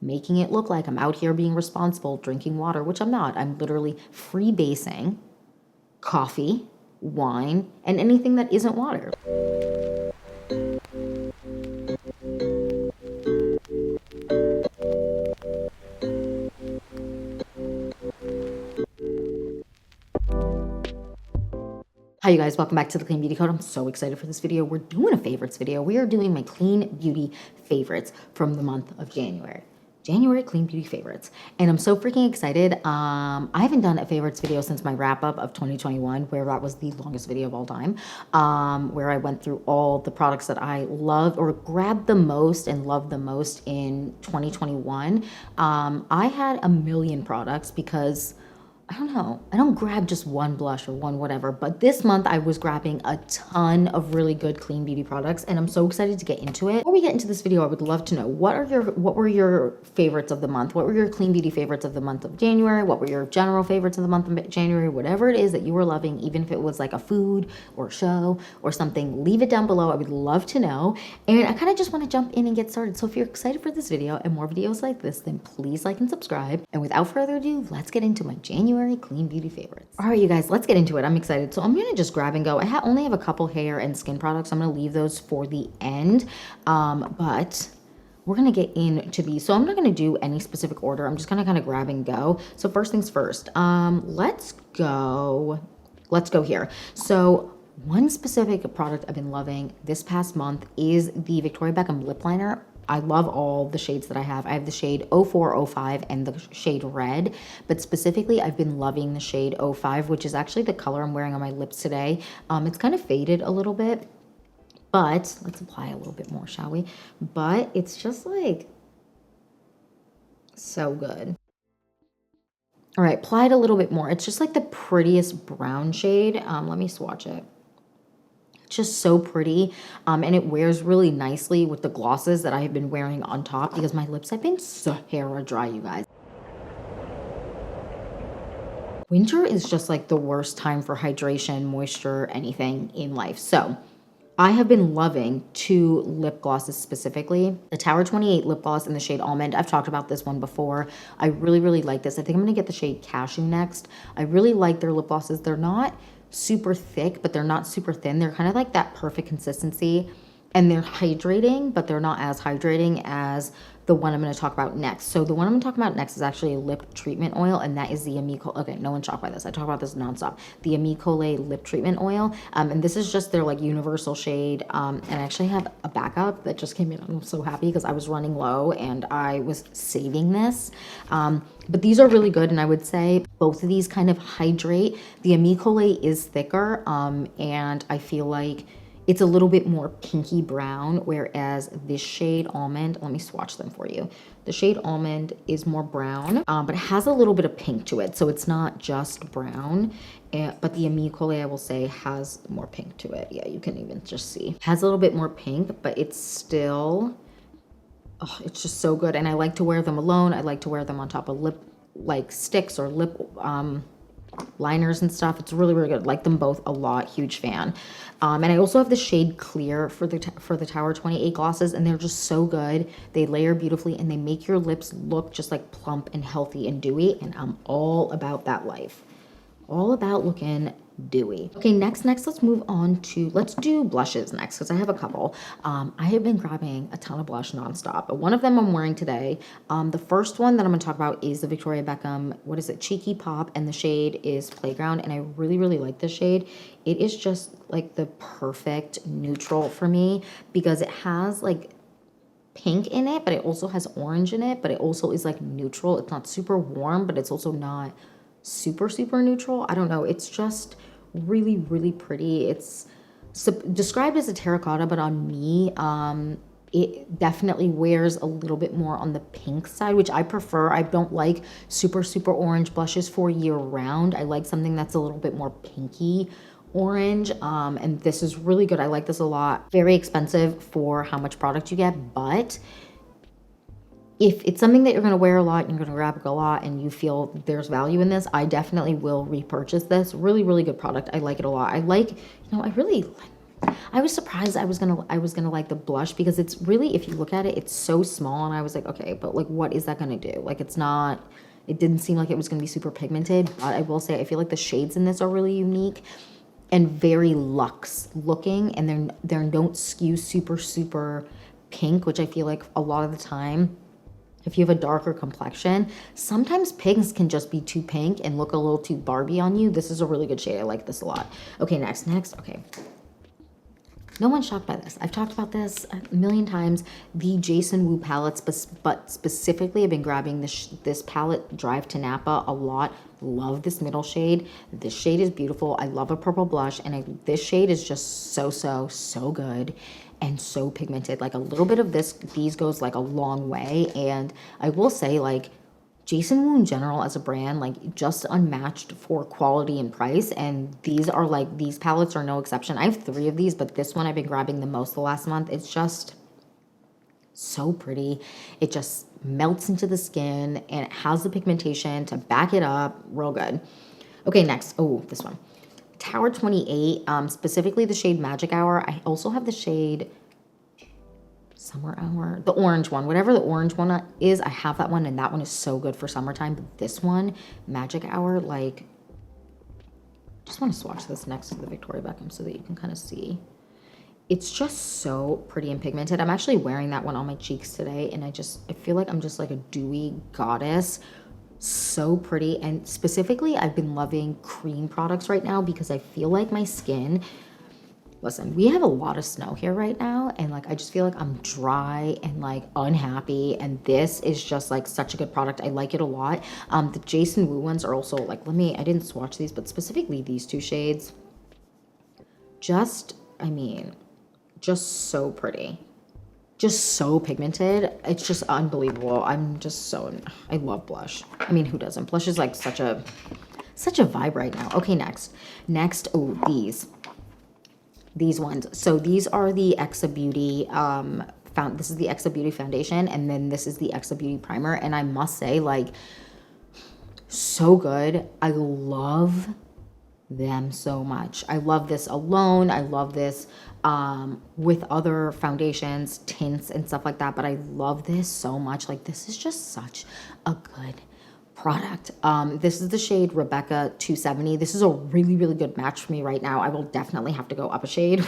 making it look like I'm out here being responsible, drinking water, which I'm not. I'm literally freebasing coffee, wine, and anything that isn't water. Hi you guys, welcome back to the Clean Beauty Code. I'm so excited for this video. We're doing a favorites video. We are doing my clean beauty favorites from the month of January. January clean beauty favorites. And I'm so freaking excited. I haven't done a favorites video since my wrap up of 2021, where that was the longest video of all time, where I went through all the products that I loved or grabbed the most and loved the most in 2021. I had a million products because I don't know. I don't grab just one blush or one whatever, but this month I was grabbing a ton of really good clean beauty products, and I'm so excited to get into it. Before we get into this video, I would love to know what were your favorites of the month? What were your clean beauty favorites of the month of January? What were your general favorites of the month of January? Whatever it is that you were loving, even if it was like a food or a show or something, leave it down below. I would love to know. And I kind of just want to jump in and get started. So if you're excited for this video and more videos like this, then please like and subscribe. And without further ado, let's get into my January clean beauty favorites. All right, you guys, let's get into it. I'm excited. So I'm going to just grab and go. I only have a couple hair and skin products. I'm going to leave those for the end. But we're going to get into these. So I'm not going to do any specific order. I'm just going to kind of grab and go. So first things first, let's go here. So one specific product I've been loving this past month is the Victoria Beckham lip liner. I love all the shades that I have. I have the shade 04, 05 and the shade red, but specifically I've been loving the shade 05, which is actually the color I'm wearing on my lips today. It's kind of faded a little bit, but let's apply a little bit more, shall we? But it's just like so good. All right, apply it a little bit more. It's just like the prettiest brown shade. Let me swatch it. Just so pretty, and it wears really nicely with the glosses that I have been wearing on top because my lips have been so hair dry, you guys. Winter is just like the worst time for hydration, moisture, anything in life. So I have been loving two lip glosses specifically. The Tower 28 lip gloss in the shade Almond. I've talked about this one before. I really like this. I think I'm going to get the shade Cashew next. I really like their lip glosses. They're not super thick, but they're not super thin. They're kind of like that perfect consistency, and they're hydrating, but they're not as hydrating as the one I'm going to talk about next. So the one I'm going to talk about next is actually a lip treatment oil, and that is the Amico. Okay, no one's shocked by this. I talk about this nonstop. The Amicole lip treatment oil, and this is just their like universal shade. And I actually have a backup that just came in. I'm so happy because I was running low and I was saving this. But these are really good, and I would say both of these kind of hydrate. The Amicole is thicker, and I feel like it's a little bit more pinky brown, whereas this shade Almond, let me swatch them for you. The shade Almond is more brown, but it has a little bit of pink to it. So it's not just brown, but the Amicole, I will say, has more pink to it. Yeah, you can even just see. Has a little bit more pink, but it's still, oh, it's just so good. And I like to wear them alone. I like to wear them on top of lip, like sticks or lip, liners and stuff. It's really good. Like them both a lot. Huge fan. And I also have the shade Clear for the Tower 28 glosses, and they're just so good. They layer beautifully and they make your lips look just like plump and healthy and dewy, and I'm all about that life. All about looking dewy. Okay, next let's move on to, let's do blushes next because I have a couple. I have been grabbing a ton of blush nonstop, but one of them I'm wearing today. The first one that I'm going to talk about is the Victoria Beckham, what is it, Cheeky Pop, and the shade is Playground, and I really like this shade. It is just like the perfect neutral for me because it has like pink in it, but it also has orange in it, but it also is like neutral. It's not super warm, but it's also not super neutral. I don't know. It's just really pretty. It's described as a terracotta, but on me, it definitely wears a little bit more on the pink side, which I prefer. I don't like super orange blushes for year round. I like something that's a little bit more pinky orange, and this is really good. I like this a lot. Very expensive for how much product you get, but if it's something that you're going to wear a lot and you're going to grab a lot and you feel there's value in this, I definitely will repurchase this. Really good product. I like it a lot. I like, you know, I really I was surprised I was gonna like the blush because it's really, if you look at it, it's so small, and I was like, okay, but like what is that gonna do? Like it's not, it didn't seem like it was gonna be super pigmented, but I will say I feel like the shades in this are really unique and very luxe looking, and they don't skew super pink, which I feel like a lot of the time, if you have a darker complexion, sometimes pinks can just be too pink and look a little too Barbie on you. This is a really good shade. I like this a lot. Okay, next. Okay. No one's shocked by this. I've talked about this a million times. The Jason Wu palettes, but specifically I've been grabbing this palette, Drive to Napa, a lot. Love this middle shade. This shade is beautiful. I love a purple blush, and this shade is just so good and so pigmented. Like a little bit of these goes like a long way. And I will say, like, Jason Wu in general as a brand, like just unmatched for quality and price. And these are like, these palettes are no exception. I have 3 of these, but this one I've been grabbing the most the last month. It's just so pretty. It just melts into the skin and it has the pigmentation to back it up. Real good. Okay, next. Oh, this one. Tower 28, specifically the shade Magic Hour. I also have the shade Summer Hour, the orange one, whatever the orange one is, I have that one, and that one is so good for summertime. But this one, Magic Hour, like, just want to swatch this next to the Victoria Beckham so that you can kind of see. It's just so pretty and pigmented. I'm actually wearing that one on my cheeks today, and I feel like I'm just like a dewy goddess. So pretty. And specifically, I've been loving cream products right now because I feel like my skin, listen, we have a lot of snow here right now, and like I just feel like I'm dry and like unhappy, and this is just like such a good product. I like it a lot. The Jason Wu ones are also like, I didn't swatch these, but specifically these 2 shades, just so pretty, just so pigmented. It's just unbelievable. I love blush. I mean, who doesn't? Blush is like such a vibe right now. Okay, next, oh, these ones. So these are the Exa Beauty, this is the Exa Beauty foundation, and then this is the Exa Beauty primer. And I must say, like, so good. I love them so much. I love this alone. I love this with other foundations, tints, and stuff like that. But I love this so much. Like, this is just such a good product. This is the shade Rebecca 270. This is a really good match for me right now. I will definitely have to go up a shade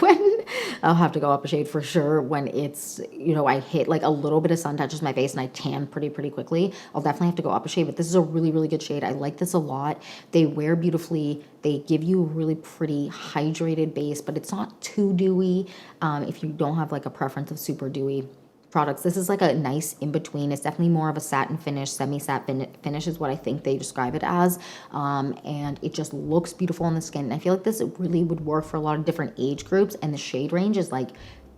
I'll have to go up a shade for sure when it's, I hit like a little bit of sun touches my face and I tan pretty quickly. I'll definitely have to go up a shade, but this is a really good shade. I like this a lot. They wear beautifully. They give you a really pretty hydrated base, but it's not too dewy. If you don't have like a preference of super dewy products, this is like a nice in between. It's definitely more of a satin finish, semi-satin finish is what I think they describe it as, and it just looks beautiful on the skin. And I feel like this really would work for a lot of different age groups, and the shade range is like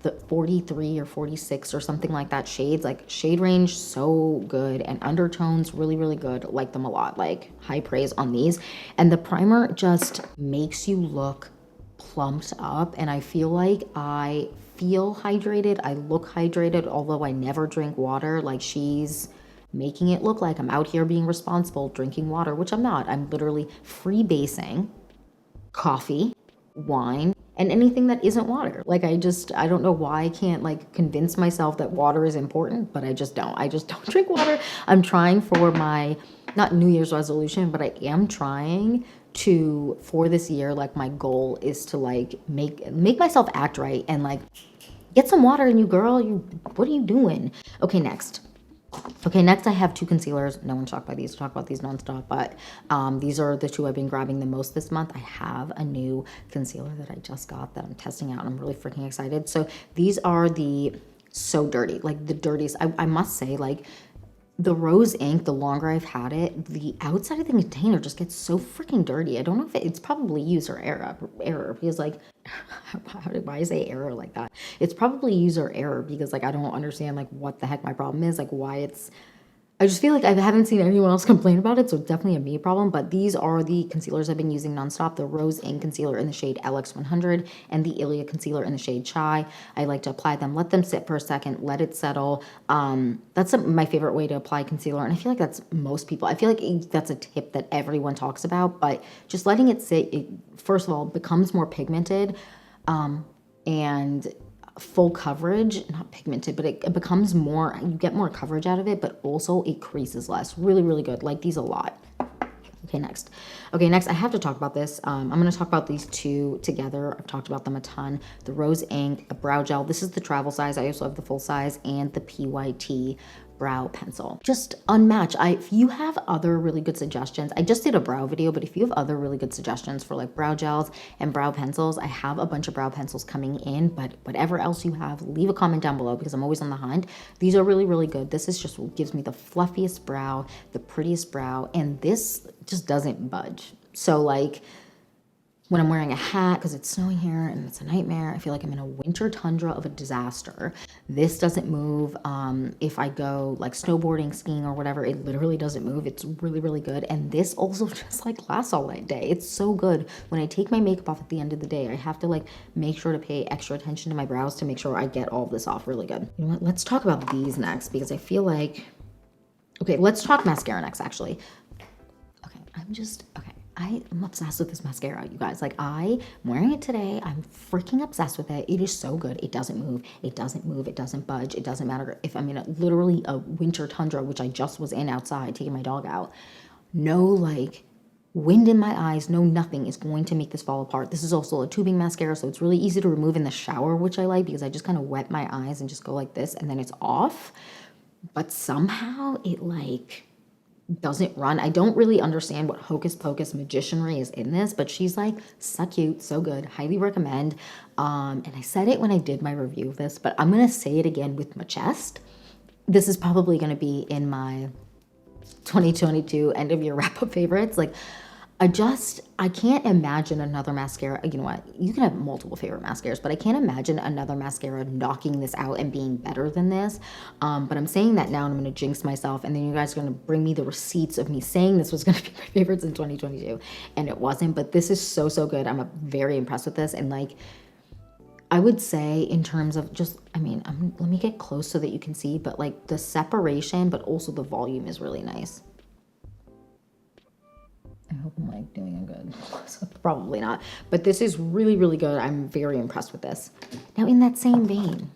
the 43 or 46 or something like that shades. Like, shade range so good, and undertones really good. Like them a lot. Like, high praise on these. And the primer just makes you look plumped up, and I feel like I feel hydrated. I look hydrated, although I never drink water. Like, she's making it look like I'm out here being responsible, drinking water, which I'm not. I'm literally freebasing coffee, wine, and anything that isn't water. Like, I don't know why I can't like convince myself that water is important, but I just don't drink water. I'm trying for my, not New Year's resolution, but I am trying to, for this year, like, my goal is to like make myself act right and like get some water in you, girl. What are you doing? Okay, next I have 2 concealers. No one's shocked by these. Talk about these nonstop, but these are the 2 I've been grabbing the most this month. I have a new concealer that I just got that I'm testing out, and I'm really freaking excited. So these are the So Dirty, like the dirtiest. I must say, like, the rose ink, the longer I've had it, the outside of the container just gets so freaking dirty. I don't know if it's probably user error because, like, why I say error like that? It's probably user error because, like, I don't understand, like, what the heck my problem is, like, why it's, I just feel like I haven't seen anyone else complain about it, so it's definitely a me problem. But these are the concealers I've been using nonstop. The Rose Ink Concealer in the shade LX100 and the Ilia Concealer in the shade Chai. I like to apply them, let them sit for a second, let it settle. That's my favorite way to apply concealer, and I feel like that's most people. I feel like that's a tip that everyone talks about, but just letting it sit, it, first of all, becomes more pigmented, and full coverage, not pigmented, but it becomes more, you get more coverage out of it, but also it creases less. Really, really good. Like these a lot. Okay, next. Okay, next, I have to talk about this. I'm going to talk about these two together. I've talked about them a ton. The Rose Ink, the Brow Gel. This is the travel size. I also have the full size, and the PYT brow pencil. Just unmatched. If you have other really good suggestions, I just did a brow video, but if you have other really good suggestions for like brow gels and brow pencils, I have a bunch of brow pencils coming in, but whatever else you have, leave a comment down below because I'm always on the hunt. These are really, really good. This is just what gives me the fluffiest brow, the prettiest brow, and this just doesn't budge. So like, when I'm wearing a hat because it's snowing here and it's a nightmare, I feel like I'm in a winter tundra of a disaster. This doesn't move. If I go like snowboarding, skiing or whatever, it literally doesn't move. It's really, really good. And this also just like lasts all that day. It's so good. When I take my makeup off at the end of the day, I have to like make sure to pay extra attention to my brows to make sure I get all of this off really good. You know what? Let's talk about these next because I feel like, okay, let's talk mascara next actually. Okay, I'm obsessed with this mascara, you guys. Like I'm wearing it today. I'm freaking obsessed with it. It is so good. It doesn't move. It doesn't move. It doesn't budge. It doesn't matter if I'm in literally a winter tundra, which I just was in outside taking my dog out. No like wind in my eyes, no nothing is going to make this fall apart. This is also a tubing mascara, so it's really easy to remove in the shower, which I like because I just kind of wet my eyes and just go like this and then it's off. But somehow it like doesn't run. I don't really understand what hocus pocus magicianry is in this, but she's like so cute, so good, highly recommend. And I said it when I did my review of this, but I'm gonna say it again with my chest. This is probably gonna be in my 2022 end of year wrap up favorites. Like I can't imagine another mascara. You know what? You can have multiple favorite mascaras, but I can't imagine another mascara knocking this out and being better than this. But I'm saying that now and I'm going to jinx myself. And then you guys are going to bring me the receipts of me saying this was going to be my favorites in 2022. And it wasn't, but this is so, so good. I'm very impressed with this. And like, I would say in terms of just, let me get close so that you can see, but like the separation, but also the volume is really nice. I hope I'm like doing a good, so probably not, but this is really, really good. I'm very impressed with this. Now in that same vein,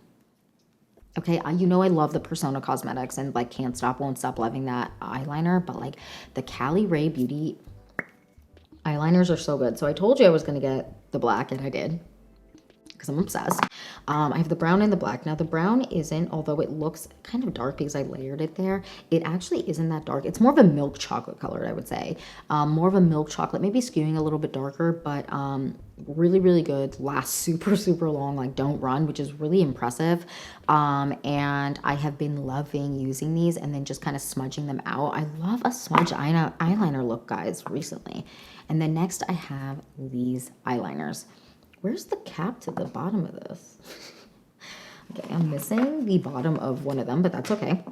okay, you know I love the Persona Cosmetics and like won't stop loving that eyeliner, but like the Cali Ray Beauty eyeliners are so good. So I told you I was going to get the black and I did. Because I'm obsessed. I have the brown and the black. Now the brown isn't, although it looks kind of dark because I layered it there, it actually isn't that dark. It's more of a milk chocolate color, I would say. More of a milk chocolate, maybe skewing a little bit darker, but really, really good. Lasts super, super long, like don't run, which is really impressive. And I have been loving using these and then just kind of smudging them out. I love a smudge eyeliner look, guys, recently. And then next I have these eyeliners. Where's the cap to the bottom of this? Okay, I'm missing the bottom of one of them, but that's okay.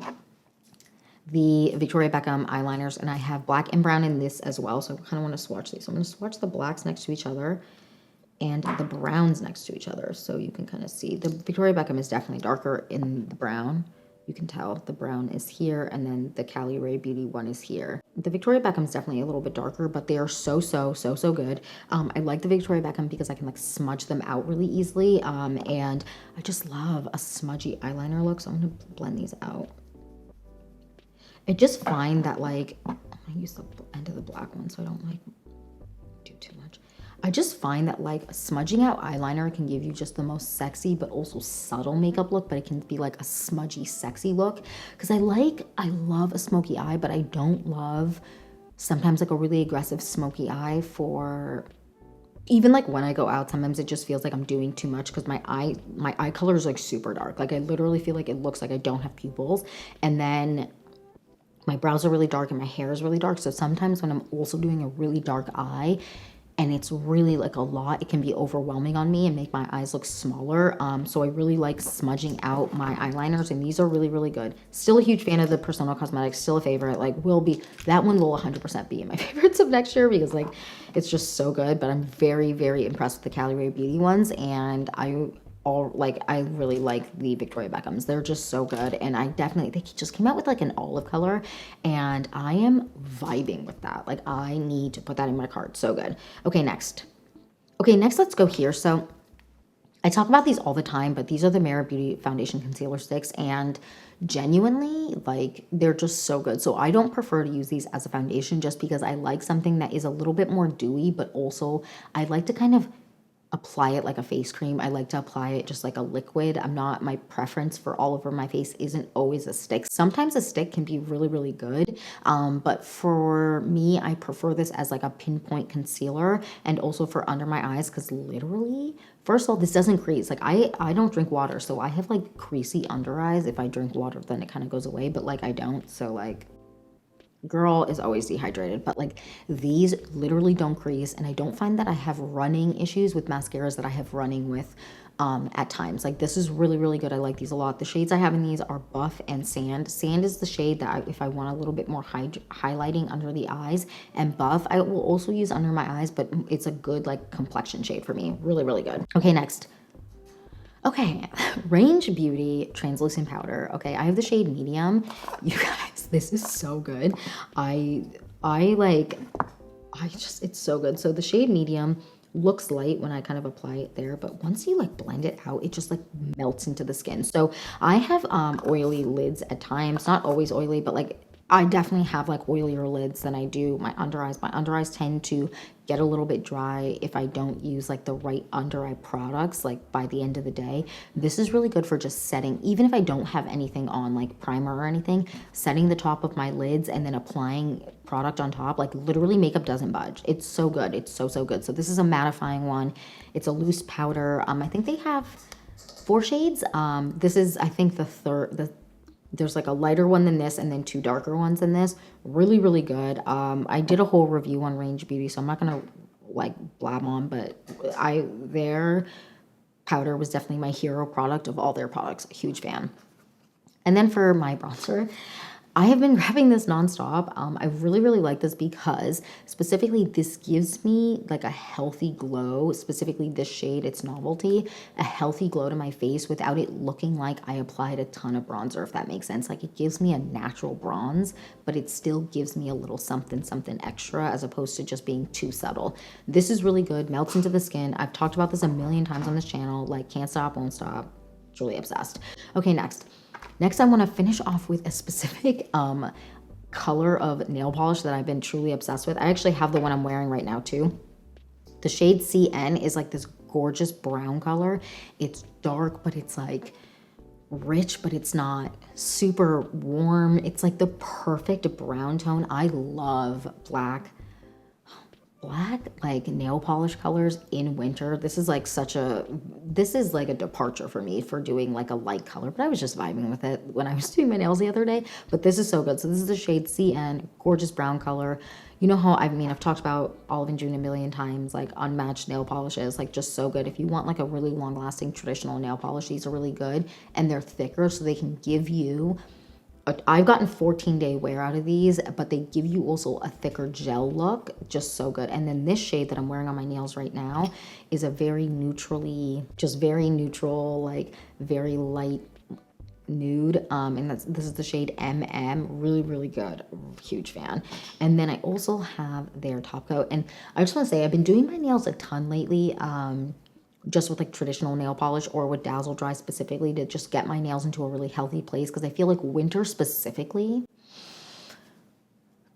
The Victoria Beckham eyeliners, and I have black and brown in this as well, so I kind of want to swatch these. So I'm going to swatch the blacks next to each other and the browns next to each other, so you can kind of see. The Victoria Beckham is definitely darker in the brown. You can tell the brown is here, and then the Cali Ray Beauty one is here. The Victoria Beckham is definitely a little bit darker, but they are so, so, so, so good. I like the Victoria Beckham because I can like smudge them out really easily, and I just love a smudgy eyeliner look, so I'm going to blend these out. I just find that like, I'm going to use the end of the black one so I don't like do too much. I just find that like smudging out eyeliner can give you just the most sexy but also subtle makeup look, but it can be like a smudgy sexy look. Because I love a smoky eye, but I don't love sometimes like a really aggressive smoky eye for even like when I go out. Sometimes it just feels like I'm doing too much because my eye color is like super dark. Like I literally feel like it looks like I don't have pupils, and then my brows are really dark and my hair is really dark. So sometimes when I'm also doing a really dark eye and it's really like a lot, it can be overwhelming on me and make my eyes look smaller. So I really like smudging out my eyeliners, and these are really, really good. Still a huge fan of the Persona Cosmetics, still a favorite. Like that one will 100% be in my favorites of next year because like it's just so good. But I'm very, very impressed with the Cali Ray Beauty ones, and I really like the Victoria Beckhams. They're just so good, and they just came out with like an olive color, and I am vibing with that. Like I need to put that in my cart. So good. Okay, next let's go here. So I talk about these all the time, but these are the Merit Beauty Foundation Concealer Sticks, and genuinely, like, they're just so good. So I don't prefer to use these as a foundation just because I like something that is a little bit more dewy, but also I like to kind of apply it like a face cream. I like to apply it just like a liquid. My preference for all over my face isn't always a stick. Sometimes a stick can be really, really good. But for me, I prefer this as like a pinpoint concealer and also for under my eyes because literally, first of all, this doesn't crease. Like I don't drink water, so I have like creasy under eyes. If I drink water, then it kind of goes away, but like I don't. So like girl is always dehydrated, but like these literally don't crease, and I don't find that I have running issues with mascaras that I have running with at times. Like this is really, really good. I like these a lot. The shades I have in these are Buff and Sand. Sand is the shade that if I want a little bit more highlighting under the eyes, and Buff I will also use under my eyes, but it's a good like complexion shade for me. Really, really good. Okay, next. Okay, Range Beauty Translucent Powder. Okay, I have the shade Medium. You guys, this is so good. It's so good. So the shade Medium looks light when I kind of apply it there, but once you like blend it out, it just like melts into the skin. So I have oily lids at times, not always oily, but like I definitely have like oilier lids than I do my under eyes. My under eyes tend to get a little bit dry if I don't use like the right under eye products like by the end of the day. This is really good for just setting, even if I don't have anything on like primer or anything, setting the top of my lids and then applying product on top. Like literally makeup doesn't budge. It's so good. It's so, so good. So this is a mattifying one. It's a loose powder. I think they have 4 shades. This is, I think, there's like a lighter one than this and then 2 darker ones than this. Really, really good. I did a whole review on Range Beauty, so I'm not going to like blab on, but their powder was definitely my hero product of all their products. Huge fan. And then for my bronzer, I have been grabbing this nonstop. I really, really like this because specifically this gives me like a healthy glow, specifically this shade, it's Novelty, a healthy glow to my face without it looking like I applied a ton of bronzer, if that makes sense. Like it gives me a natural bronze, but it still gives me a little something, something extra as opposed to just being too subtle. This is really good, melts into the skin. I've talked about this a million times on this channel, like can't stop, won't stop, truly obsessed. Okay, next. Next, I want to finish off with a specific color of nail polish that I've been truly obsessed with. I actually have the one I'm wearing right now too. The shade CN is like this gorgeous brown color. It's dark, but it's like rich, but it's not super warm. It's like the perfect brown tone. I love black like nail polish colors in winter. This is like a departure for me for doing like a light color, but I was just vibing with it when I was doing my nails the other day. But this is so good. So this is the shade CN, gorgeous brown color. You know how, I've talked about Olive & June a million times, like unmatched nail polishes, like just so good. If you want like a really long lasting traditional nail polish, these are really good, and they're thicker so they can give you I've gotten 14-day wear out of these, but they give you also a thicker gel look, just so good. And then this shade that I'm wearing on my nails right now is a very neutral, like very light nude. And this is the shade MM, really, really good, huge fan. And then I also have their top coat. And I just want to say, I've been doing my nails a ton lately, just with like traditional nail polish or with Dazzle Dry specifically to just get my nails into a really healthy place, because I feel like winter specifically,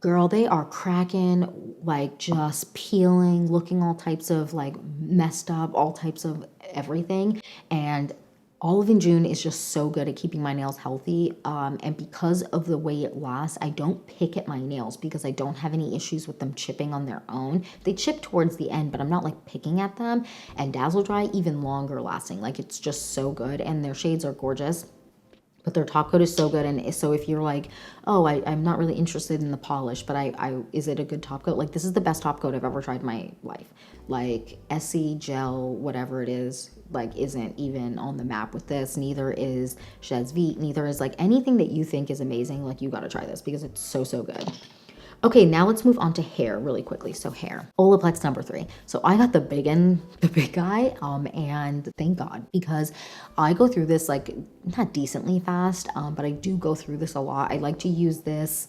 girl, they are cracking, like just peeling, looking all types of like messed up, all types of everything. And Olive & June is just so good at keeping my nails healthy, and because of the way it lasts, I don't pick at my nails because I don't have any issues with them chipping on their own. They chip towards the end, but I'm not like picking at them. And Dazzle Dry, even longer lasting, like it's just so good, and their shades are gorgeous. But their top coat is so good. And so if you're like, oh, I'm not really interested in the polish, but is it a good top coat? Like this is the best top coat I've ever tried in my life. Like Essie Gel, whatever it is, like isn't even on the map with this. Neither is Chez Vite. Neither is like anything that you think is amazing. Like you got to try this because it's so, so good. Okay, now let's move on to hair really quickly. So hair, Olaplex number 3. So I got the big guy, and thank God, because I go through this like not decently fast, but I do go through this a lot. I like to use this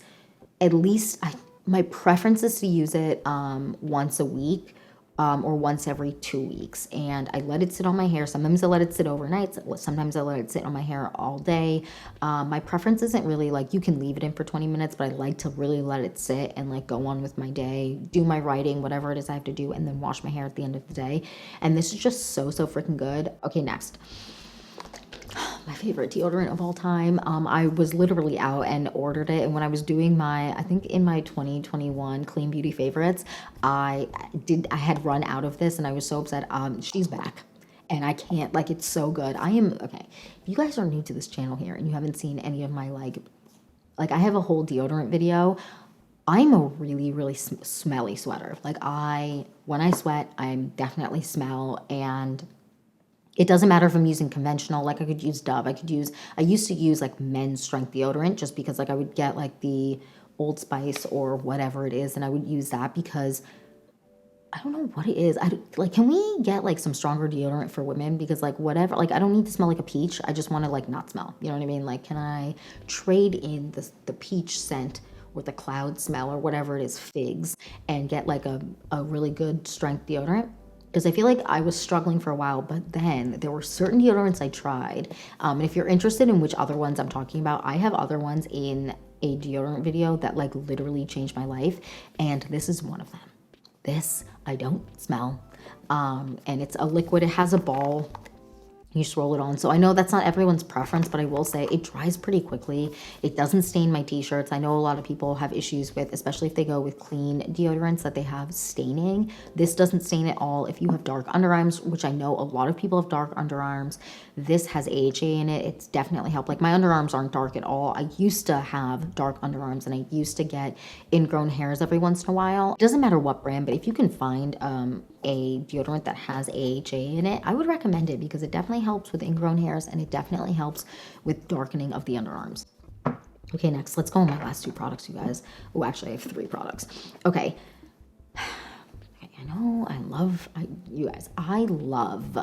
at least, my preference is to use it once a week, or once every 2 weeks. And I let it sit on my hair. Sometimes I let it sit overnight. Sometimes I let it sit on my hair all day. My preference isn't really like, you can leave it in for 20 minutes, but I like to really let it sit and like go on with my day, do my writing, whatever it is I have to do, and then wash my hair at the end of the day. And this is just so freaking good. Okay, next. My favorite deodorant of all time. I was literally out and ordered it. And when I was doing I think in my 2021 Clean Beauty favorites, I had run out of this and I was so upset. She's back. And I can't, like, it's so good. Okay. If you guys are new to this channel here and you haven't seen any of my, like I have a whole deodorant video. I'm a really smelly sweater. Like, when I sweat, I'm definitely smell, and it doesn't matter if I'm using conventional, like I could use Dove. I used to use like men's strength deodorant just because like I would get like the Old Spice or whatever it is, and I would use that because I don't know what it is. Can we get like some stronger deodorant for women? Because like whatever, like I don't need to smell like a peach. I just want to like not smell. You know what I mean? Like, can I trade in the peach scent or the cloud smell or whatever it is, figs, and get like a really good strength deodorant? Because I feel like I was struggling for a while, but then there were certain deodorants I tried. And if you're interested in which other ones I'm talking about, I have other ones in a deodorant video that like literally changed my life. And this is one of them. This, I don't smell. And it's a liquid. It has a ball. You just roll it on. So I know that's not everyone's preference, but I will say it dries pretty quickly. It doesn't stain my t-shirts. I know a lot of people have issues with, especially if they go with clean deodorants, that they have staining. This doesn't stain at all. If you have dark underarms, which I know a lot of people have dark underarms, this has AHA in it. It's definitely helped. Like, my underarms aren't dark at all. I used to have dark underarms and I used to get ingrown hairs every once in a while. It doesn't matter what brand, but if you can find a deodorant that has AHA in it, I would recommend it because it definitely helps with ingrown hairs and it definitely helps with darkening of the underarms. Okay, next, let's go on my last two products, you guys. Oh, actually, I have 3 products. Okay. I know, you guys, I love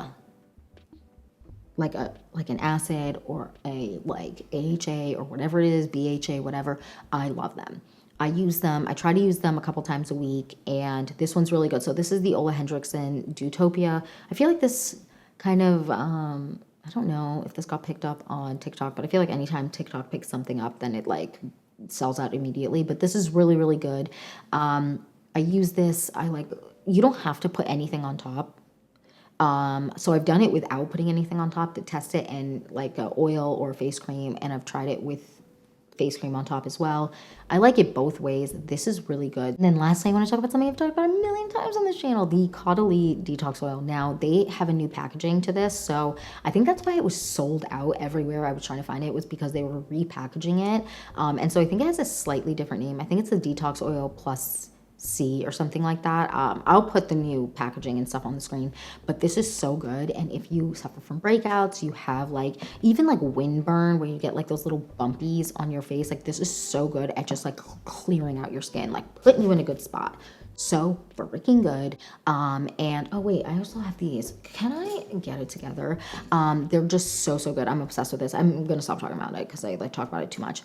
like an acid or a like AHA or whatever it is, BHA, whatever. I love them. I use them. I try to use them a couple times a week, and this one's really good. So this is the Ole Hendrickson Dewtopia. I feel like this kind of, I don't know if this got picked up on TikTok, but I feel like anytime TikTok picks something up, then it like sells out immediately. But this is really good. I use this. You don't have to put anything on top. So I've done it without putting anything on top to test it, and like a oil or face cream, and I've tried it with face cream on top as well. I like it both ways. This is really good. And then lastly, I want to talk about something I've talked about a million times on this channel, the Caudalie Detox Oil. Now, they have a new packaging to this, so I think that's why it was sold out everywhere I was trying to find it, was because they were repackaging it. And so I think it has a slightly different name. I think it's the Detox Oil Plus C or something like that. I'll put the new packaging and stuff on the screen, but this is so good. And if you suffer from breakouts, you have like even like windburn where you get like those little bumpies on your face, like this is so good at just like clearing out your skin, like putting you in a good spot. So freaking good. And oh wait, I also have these. Can I get it together? They're just so good. I'm obsessed with this. I'm gonna stop talking about it because I like talk about it too much.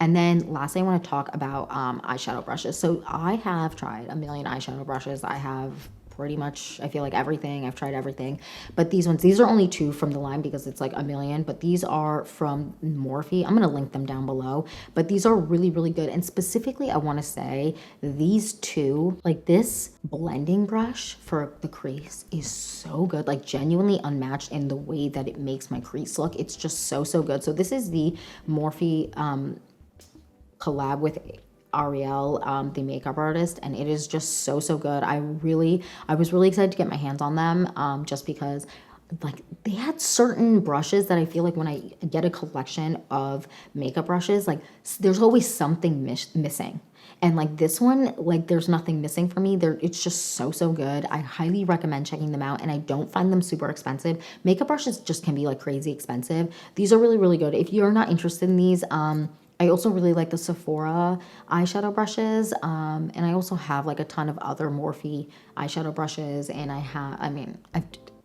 And then lastly, I want to talk about eyeshadow brushes. So I have tried a million eyeshadow brushes. I have pretty much, I feel like everything. I've tried everything. But these are only 2 from the line because it's like a million. But these are from Morphe. I'm going to link them down below. But these are really good. And specifically, I want to say these 2, like this blending brush for the crease is so good. Like genuinely unmatched in the way that it makes my crease look. It's just so good. So this is the Morphe collab with Ariel, the makeup artist, and it is just so good. I was really excited to get my hands on them, just because like they had certain brushes that I feel like when I get a collection of makeup brushes, like there's always something missing. And like this one, like there's nothing missing for me. It's just so good. I highly recommend checking them out, and I don't find them super expensive. Makeup brushes just can be like crazy expensive. These are really good. If you're not interested in these, I also really like the Sephora eyeshadow brushes, and I also have like a ton of other Morphe eyeshadow brushes, and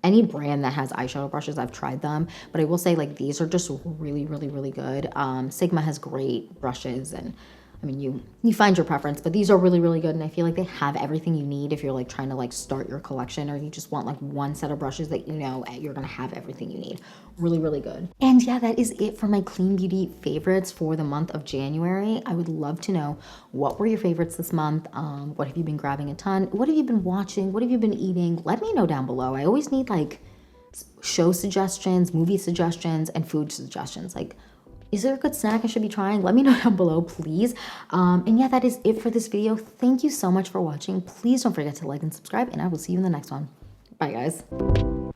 any brand that has eyeshadow brushes, I've tried them, but I will say like these are just really good. Sigma has great brushes, and I mean, you find your preference, but these are really, really good. And I feel like they have everything you need if you're like trying to like start your collection, or you just want like one set of brushes that you know you're gonna have everything you need. Really, really good. And yeah, that is it for my clean beauty favorites for the month of January. I would love to know, what were your favorites this month? What have you been grabbing a ton? What have you been watching? What have you been eating? Let me know down below. I always need like show suggestions, movie suggestions, and food suggestions. Like, is there a good snack I should be trying? Let me know down below, please. And yeah, that is it for this video. Thank you so much for watching. Please don't forget to like and subscribe, and I will see you in the next one. Bye, guys.